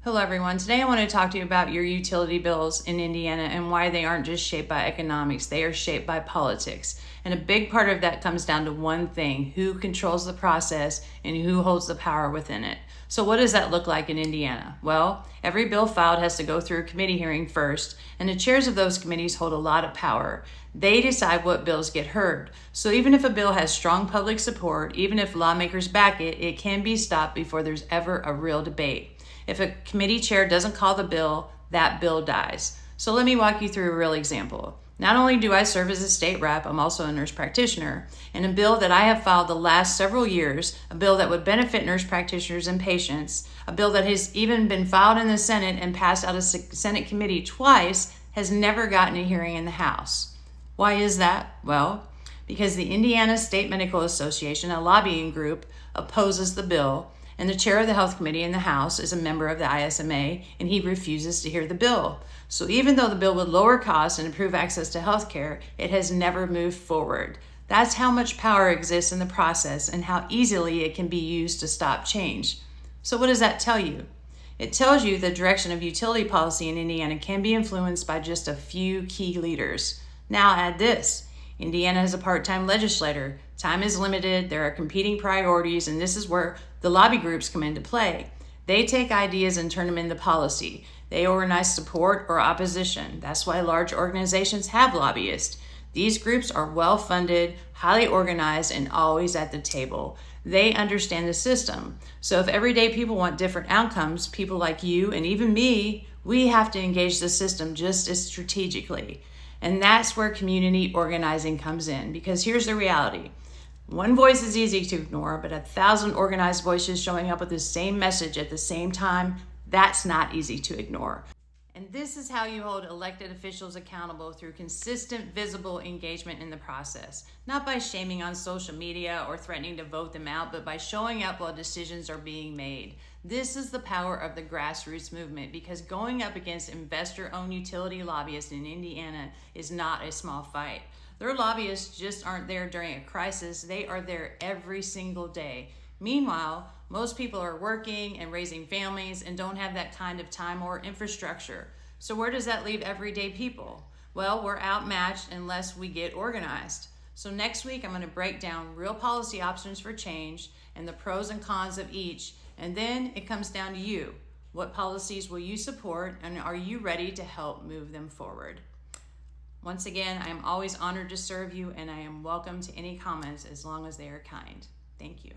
Hello everyone. Today I want to talk to you about your utility bills in Indiana and why they aren't just shaped by economics, they are shaped by politics. And a big part of that comes down to one thing: who controls the process and who holds the power within it. So what does that look like in Indiana? Well, every bill filed has to go through a committee hearing first, and the chairs of those committees hold a lot of power. They decide what bills get heard. So even if a bill has strong public support, even if lawmakers back it, it can be stopped before there's ever a real debate. If a committee chair doesn't call the bill, that bill dies. So let me walk you through a real example. Not only do I serve as a state rep, I'm also a nurse practitioner, and a bill that I have filed the last several years, a bill that would benefit nurse practitioners and patients, a bill that has even been filed in the Senate and passed out of Senate committee twice, has never gotten a hearing in the House. Why is that? Well, because the Indiana State Medical Association, a lobbying group, opposes the bill, and the chair of the health committee in the House is a member of the ISMA, and he refuses to hear the bill. So even though the bill would lower costs and improve access to health care, it has never moved forward. That's how much power exists in the process and how easily it can be used to stop change. So what does that tell you? It tells you the direction of utility policy in Indiana can be influenced by just a few key leaders. Now add this: Indiana has a part-time legislator. Time is limited, there are competing priorities, and this is where the lobby groups come into play. They take ideas and turn them into policy. They organize support or opposition. That's why large organizations have lobbyists. These groups are well-funded, highly organized, and always at the table. They understand the system. So if everyday people want different outcomes, people like you and even me, we have to engage the system just as strategically. And that's where community organizing comes in, because here's the reality. One voice is easy to ignore, but 1,000 organized voices showing up with the same message at the same time, that's not easy to ignore. And this is how you hold elected officials accountable: through consistent, visible engagement in the process. Not by shaming on social media or threatening to vote them out, but by showing up while decisions are being made. This is the power of the grassroots movement, because going up against investor-owned utility lobbyists in Indiana is not a small fight. Their lobbyists just aren't there during a crisis, they are there every single day. Meanwhile, most people are working and raising families and don't have that kind of time or infrastructure. So where does that leave everyday people? Well, we're outmatched unless we get organized. So next week, I'm going to break down real policy options for change and the pros and cons of each. And then it comes down to you. What policies will you support, and are you ready to help move them forward? Once again, I am always honored to serve you, and I am welcome to any comments as long as they are kind. Thank you.